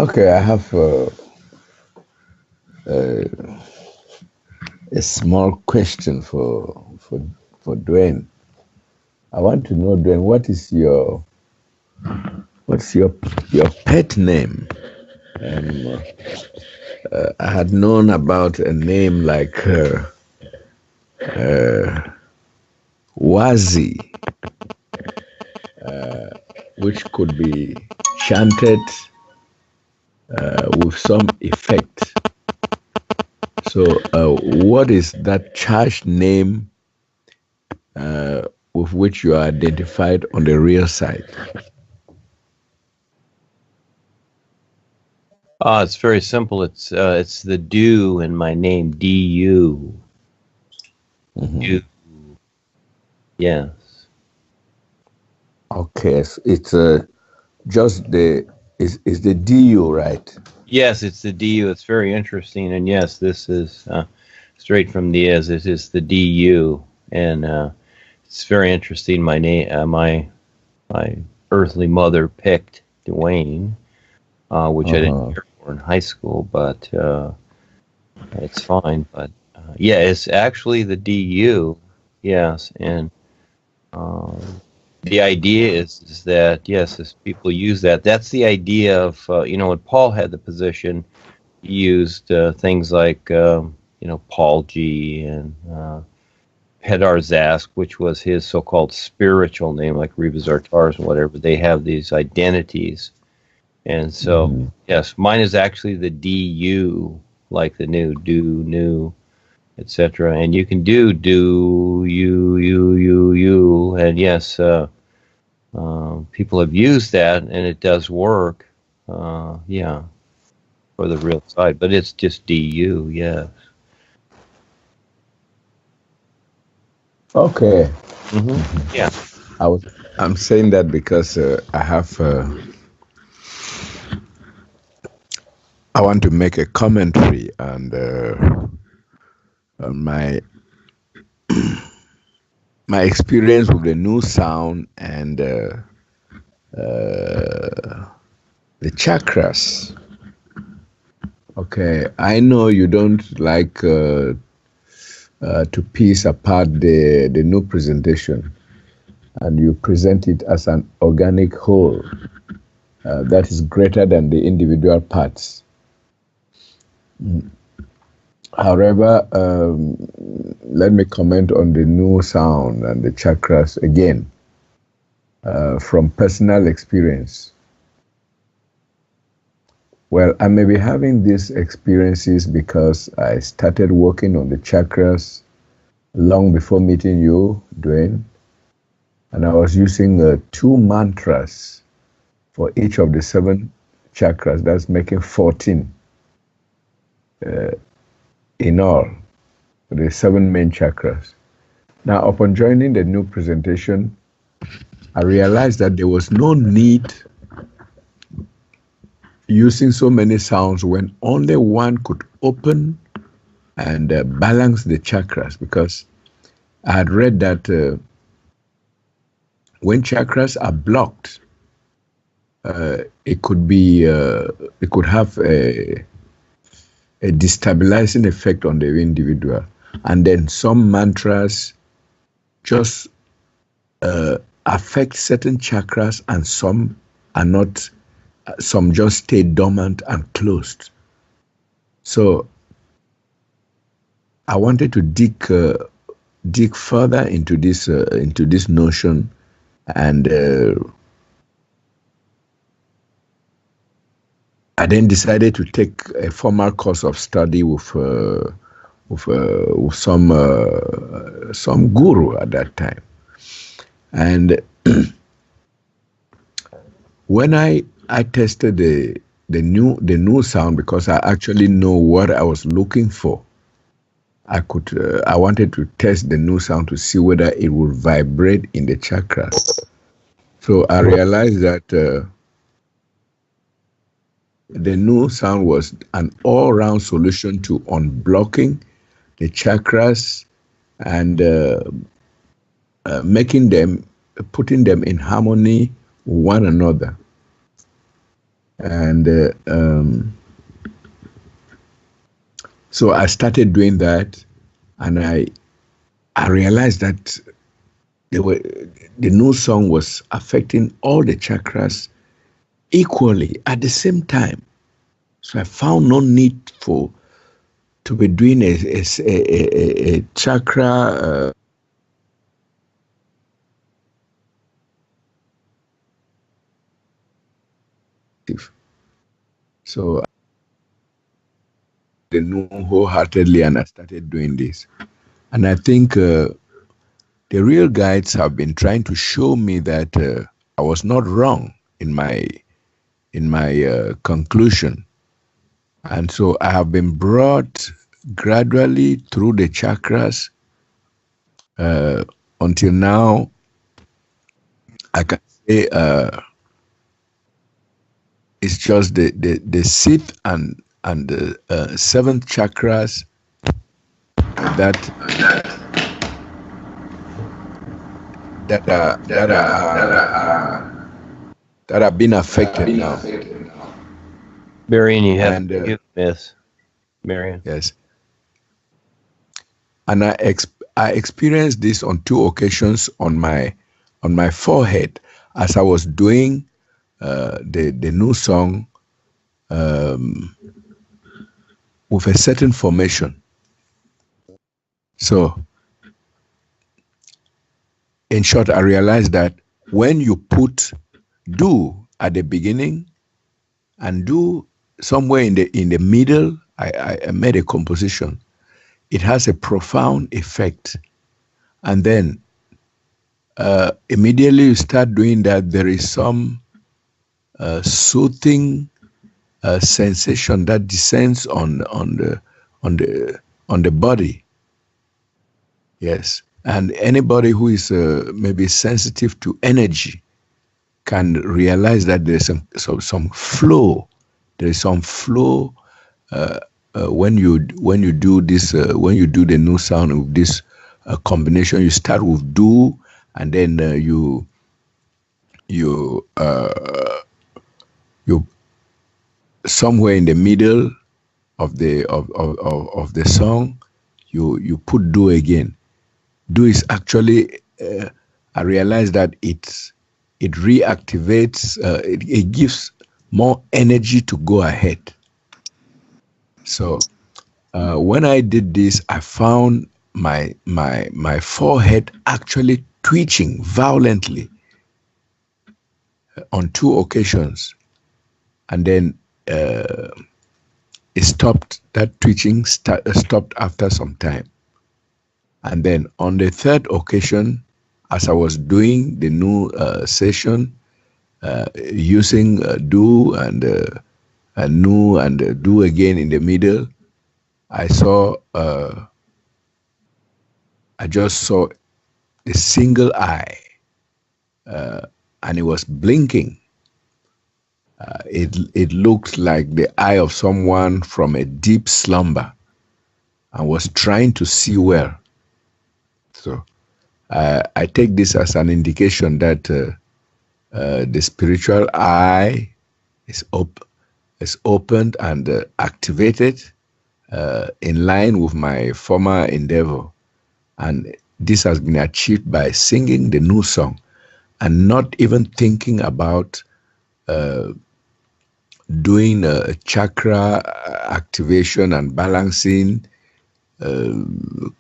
Okay, I have a small question for Duane. I want to know, Duane, what's your pet name? Um, I had known about a name like Wazi, which could be chanted with some effect. So, what is that charged name with which you are identified on the real side? It's very simple. It's the do in my name, D-U. Do. Yes. Okay, so it's just is the DU, right? Yes, it's the D-U. It's very interesting. And yes, this is straight from the It is the D-U. And it's very interesting. My name, my earthly mother picked Duane, which I didn't care for in high school, but it's fine. But yeah, it's actually the DU. Yes, and the idea is that yes, as people use that, that's the idea of when Paul had the position, he used things like Paul G and Pedar Zask, which was his so-called spiritual name, like Reva Zartars and whatever. They have these identities, and so yes, mine is actually the DU, like the new, etc. And you can do you, and yes, people have used that, and it does work. Yeah, for the real side, but it's just DU. Yes. Okay. Yeah. I'm saying that because I want to make a commentary on my my experience with the new sound and the chakras. Okay, I know you don't like to piece apart the new presentation, and you present it as an organic whole that is greater than the individual parts. However, let me comment on the new sound and the chakras again from personal experience. Well, I may be having these experiences because I started working on the chakras long before meeting you, Duane, and I was using 2 mantras for each of the 7 chakras. That's making 14 in all, the 7 main chakras. Now, upon joining the new presentation, I realized that there was no need using so many sounds when only one could open and balance the chakras, because I had read that when chakras are blocked, it could have a destabilizing effect on the individual, and then some mantras just affect certain chakras, and some are not. Some just stay dormant and closed. So I wanted to dig further into this notion, and I then decided to take a formal course of study with some guru at that time. And when I tested the new sound, because I actually know what I was looking for, I wanted to test the new sound to see whether it would vibrate in the chakras. So I realized that the new sound was an all-round solution to unblocking the chakras and putting them in harmony with one another. And so I started doing that, and I realized that the new song was affecting all the chakras equally at the same time. So I found no need to be doing a chakra. So I knew wholeheartedly, and I started doing this. And I think the real guides have been trying to show me that I was not wrong in my conclusion. And so I have been brought gradually through the chakras until now. I can say it's just the sixth and the seventh chakras that are being affected now. Marion, you have And to miss Marion. yes, and I experienced this on 2 occasions on my forehead as I was doing the new song with a certain formation. So, in short, I realized that when you put do at the beginning and do somewhere in the middle, I made a composition. It has a profound effect. And then immediately you start doing that, there is some soothing sensation that descends on the body. Yes, and anybody who is maybe sensitive to energy can realize that there's some flow. There is some flow when you do this. When you do the new sound with this combination, you start with do, and then you somewhere in the middle of the song, you put do again. Do is actually I realize that it reactivates, it gives more energy to go ahead. So when I did this, I found my forehead actually twitching violently on 2 occasions, and then it stopped. That twitching stopped after some time. And then on the 3rd occasion, as I was doing the new session, using do and new and do again in the middle, I just saw the single eye, and it was blinking. It looked like the eye of someone from a deep slumber and was trying to see well. So I take this as an indication that the spiritual eye is opened and activated in line with my former endeavor. And this has been achieved by singing the new song and not even thinking about doing a chakra activation and balancing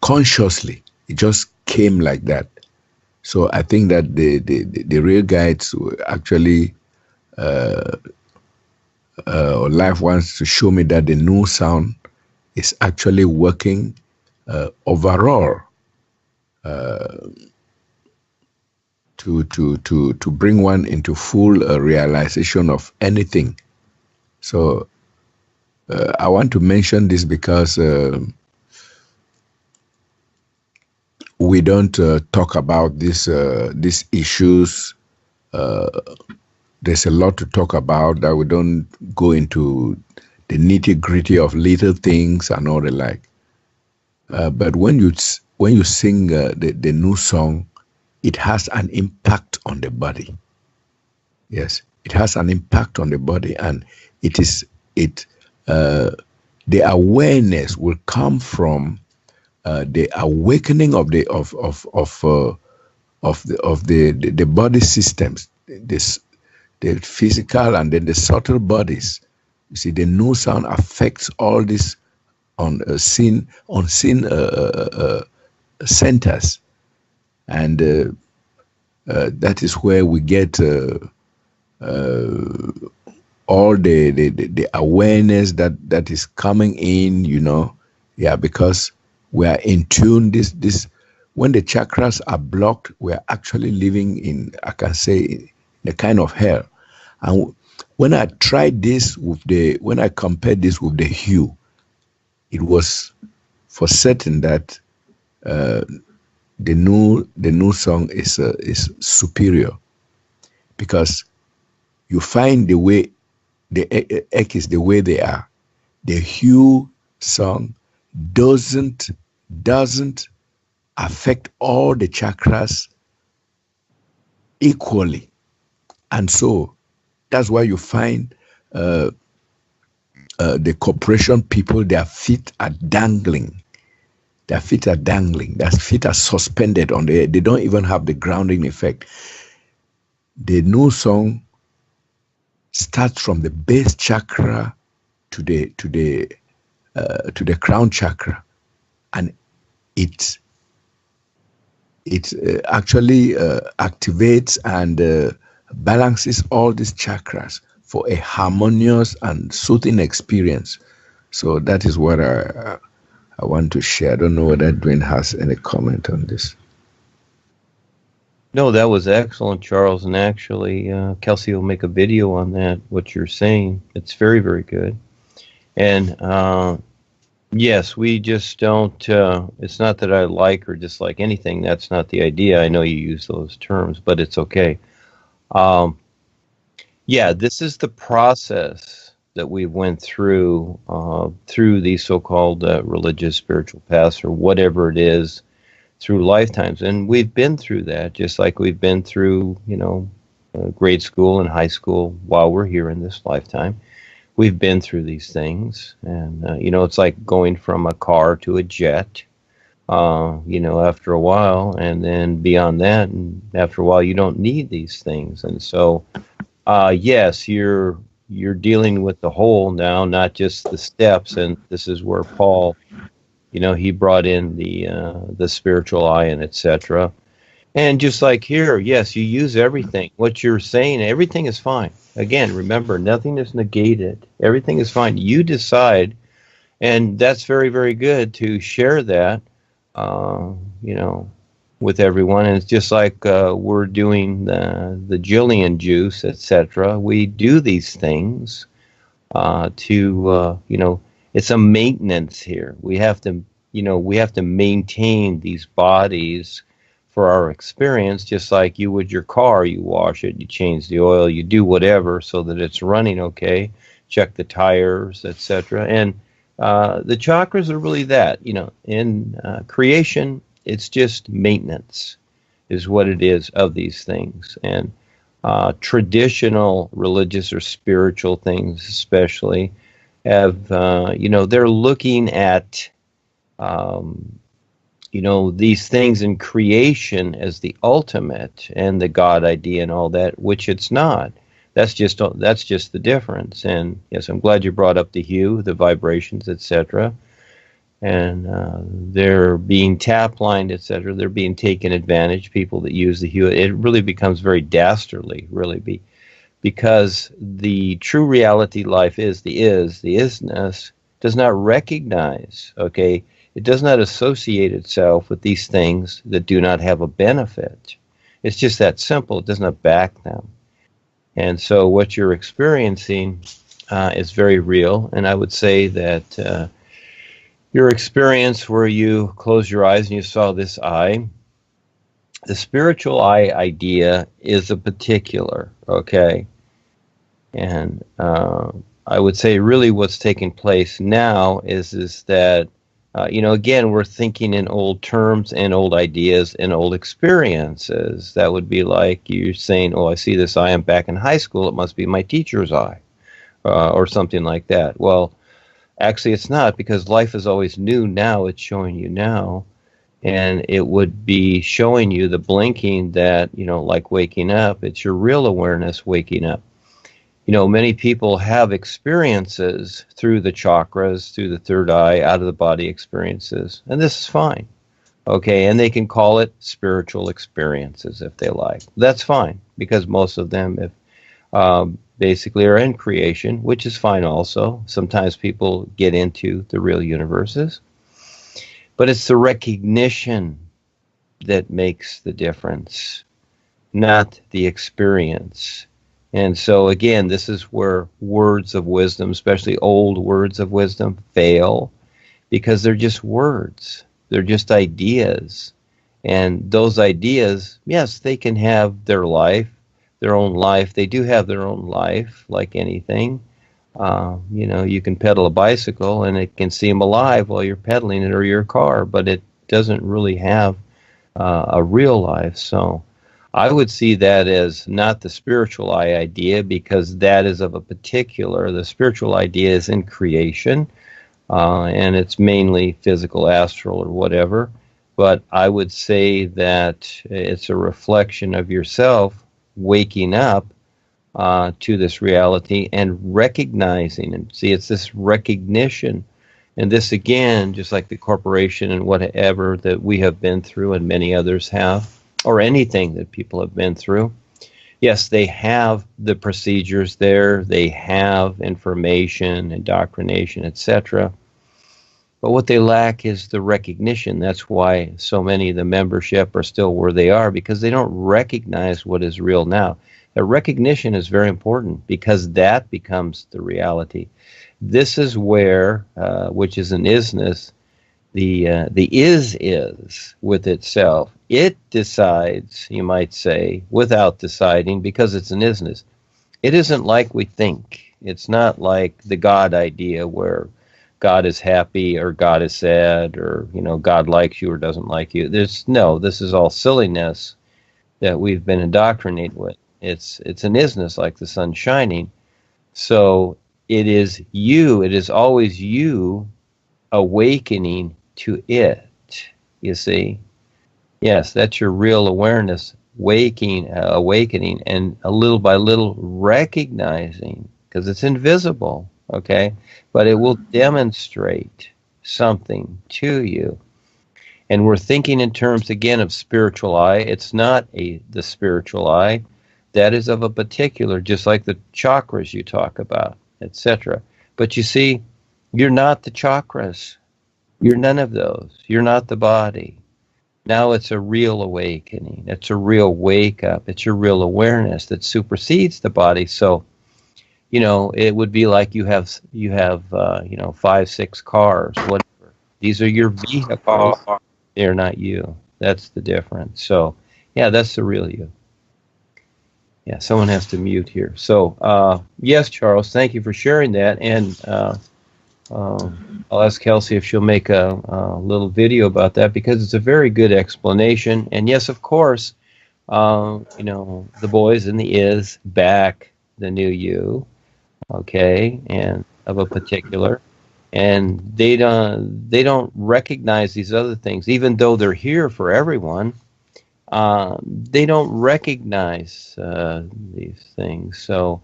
consciously. It just came like that. So I think that the real guides actually, life wants to show me that the new sound is actually working overall to bring one into full realization of anything. So I want to mention this because we don't talk about these issues. There's a lot to talk about that we don't go into the nitty-gritty of little things and all the like. But when you sing the new song, it has an impact on the body. Yes, it has an impact on the body, and the awareness will come from the awakening of the body systems, the physical and then the subtle bodies. You see, the new sound affects all this unseen centers, and that is where we get all the awareness that is coming in, because we are in tune. This when the chakras are blocked, we are actually living in, I can say, a kind of hell. And when I tried this when I compared this with the hue, it was for certain that the new song is superior, because you find the way the echoes, the way they are. The hue song doesn't affect all the chakras equally, and so that's why you find the corporation people, their feet are dangling. Their feet are suspended on the air. They don't even have the grounding effect. The new song starts from the base chakra to the crown chakra, and it actually activates and balances all these chakras for a harmonious and soothing experience. So that is what I want to share. I don't know whether Duane has any comment on this. No, that was excellent, Charles. And actually, Kelsey will make a video on that, what you're saying. It's very, very good. And yes, we just don't, it's not that I like or dislike anything. That's not the idea. I know you use those terms, but it's okay. Yeah, this is the process that we went through these so-called religious spiritual paths, or whatever it is, through lifetimes. And we've been through that, just like we've been through, grade school and high school while we're here in this lifetime. We've been through these things. And, it's like going from a car to a jet, after a while. And then beyond that, and after a while, you don't need these things. And so, yes, you're dealing with the whole now, not just the steps. And this is where Paul, he brought in the spiritual eye and etc. And just like here, yes, you use everything. What you're saying, everything is fine. Again, remember, nothing is negated. Everything is fine. You decide, and that's very, very good to share that, with everyone. And it's just like we're doing the Jillian juice, etc. We do these things to, it's a maintenance here. We have to, maintain these bodies for our experience, just like you would your car. You wash it, you change the oil, you do whatever so that it's running okay, check the tires, etc. And the chakras are really that, in creation, it's just maintenance is what it is of these things. And traditional religious or spiritual things especially have, they're looking at, these things in creation as the ultimate and the God idea and all that, which it's not. That's just the difference. And yes, I'm glad you brought up the hue, the vibrations, etc. And they're being tap-lined, etc. They're being taken advantage. People that use the hue, it really becomes very dastardly, really, because the true reality life is the isness does not recognize. Okay, it does not associate itself with these things that do not have a benefit. It's just that simple. It does not back them. And so what you're experiencing is very real. And I would say that your experience where you closed your eyes and you saw this eye, the spiritual eye idea is a particular, okay? And I would say really what's taking place now is that Again, we're thinking in old terms and old ideas and old experiences. That would be like you're saying, oh, I see this eye, I'm back in high school, it must be my teacher's eye, or something like that. Well, actually, it's not, because life is always new now. It's showing you now. And it would be showing you the blinking that, like waking up, it's your real awareness waking up. Many people have experiences through the chakras, through the third eye, out of the body experiences. And this is fine. Okay, and they can call it spiritual experiences if they like. That's fine, because most of them basically are in creation, which is fine also. Sometimes people get into the real universes. But it's the recognition that makes the difference, not the experience. And so, again, this is where words of wisdom, especially old words of wisdom, fail, because they're just words. They're just ideas. And those ideas, yes, they can have their life, their own life. They do have their own life, like anything. You can pedal a bicycle and it can seem alive while you're pedaling it, or your car, but it doesn't really have a real life. So I would see that as not the spiritual eye idea, because that is of a particular, the spiritual idea is in creation, and it's mainly physical, astral, or whatever. But I would say that it's a reflection of yourself waking up to this reality and recognizing. And see, it's this recognition. And this, again, just like the corporation and whatever that we have been through and many others have, or anything that people have been through, yes, they have the procedures there, they have information, indoctrination, etc. But what they lack is the recognition. That's why so many of the membership are still where they are, because they don't recognize what is real now. The recognition is very important, because that becomes the reality. This is where, which is an isness, the is with itself. It decides, you might say, without deciding, because it's an isness. It isn't like we think. It's not like the God idea where God is happy or God is sad, or God likes you or doesn't like you. This is all silliness that we've been indoctrinated with. It's an isness, like the sun shining. So it is you. It is always you awakening to it. You see? Yes, that's your real awareness, awakening, and a little by little recognizing, because it's invisible, okay? But it will demonstrate something to you. And we're thinking in terms, again, of spiritual eye. It's not the spiritual eye. That is of a particular, just like the chakras you talk about, etc. But you see, you're not the chakras. You're none of those. You're not the body. Now it's a real awakening. It's a real wake up. It's your real awareness that supersedes the body. So, it would be like you have 5, 6 cars, whatever. These are your vehicles. They're not you. That's the difference. So, yeah, that's the real you. Yeah, someone has to mute here. So, yes, Charles, thank you for sharing that. And I'll ask Kelsey if she'll make a little video about that, because it's a very good explanation. And yes, of course, the boys and the is back the new you, okay, and of a particular. And they don't recognize these other things, even though they're here for everyone. They don't recognize these things. So,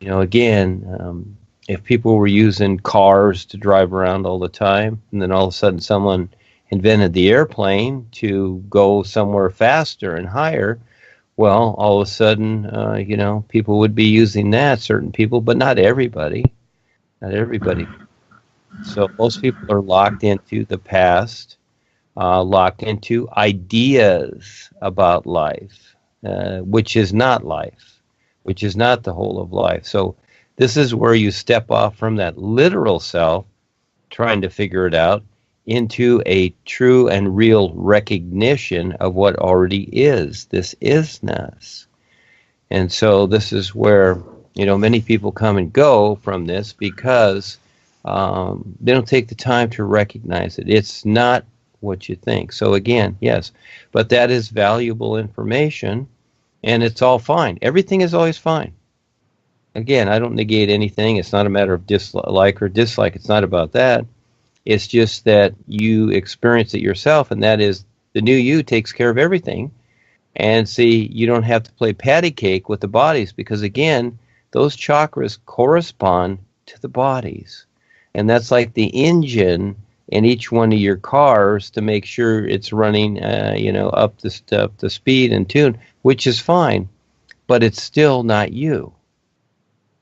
again, if people were using cars to drive around all the time, and then all of a sudden someone invented the airplane to go somewhere faster and higher, well, all of a sudden, people would be using that, certain people, but not everybody. Not everybody. So most people are locked into the past, locked into ideas about life, which is not life, which is not the whole of life. So this is where you step off from that literal self, trying to figure it out, into a true and real recognition of what already is, this isness. And so this is where, many people come and go from this, because They don't take the time to recognize it. It's not what you think. So again, yes, but that is valuable information, and it's all fine. Everything is always fine. Again, I don't negate anything. It's not a matter of dislike or dislike. It's not about that. It's just that you experience it yourself, and that is the new you takes care of everything. And see, you don't have to play patty cake with the bodies, because again, those chakras correspond to the bodies. And that's like the engine in each one of your cars to make sure it's running, up the speed and tune, which is fine, but it's still not you.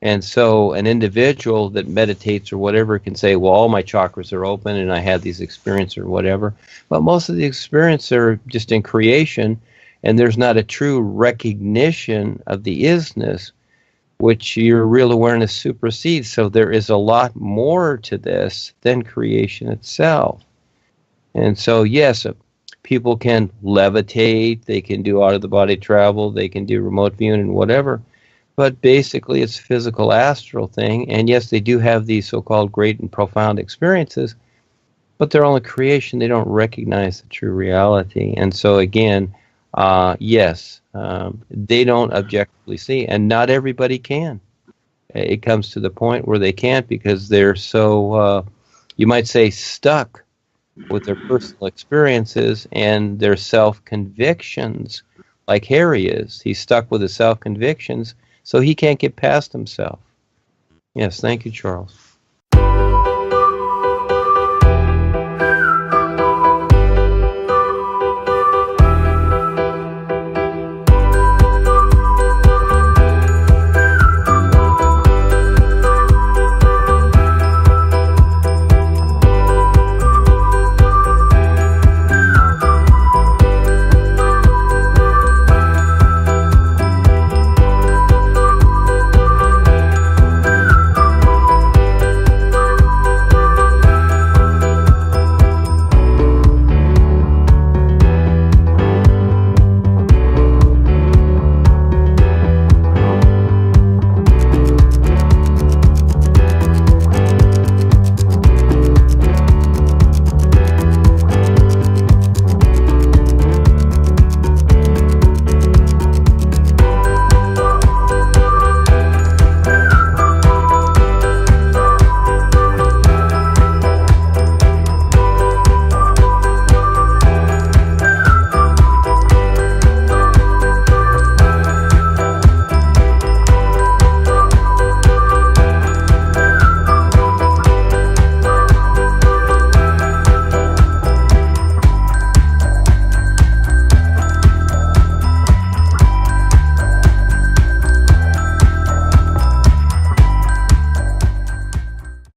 And so an individual that meditates or whatever can say, well, all my chakras are open and I had these experiences or whatever. But most of the experiences are just in creation, and there's not a true recognition of the isness, which your real awareness supersedes. So there is a lot more to this than creation itself. And so, yes, people can levitate, they can do out-of-the-body travel, they can do remote viewing and whatever. But basically, it's a physical astral thing. And yes, they do have these so-called great and profound experiences, but they're only creation. They don't recognize the true reality. And so, again, yes, they don't objectively see, and not everybody can. It comes to the point where they can't because they're so, you might say, stuck with their personal experiences and their self-convictions, like Harry is. He's stuck with his self-convictions, so he can't get past himself. Yes, thank you, Charles.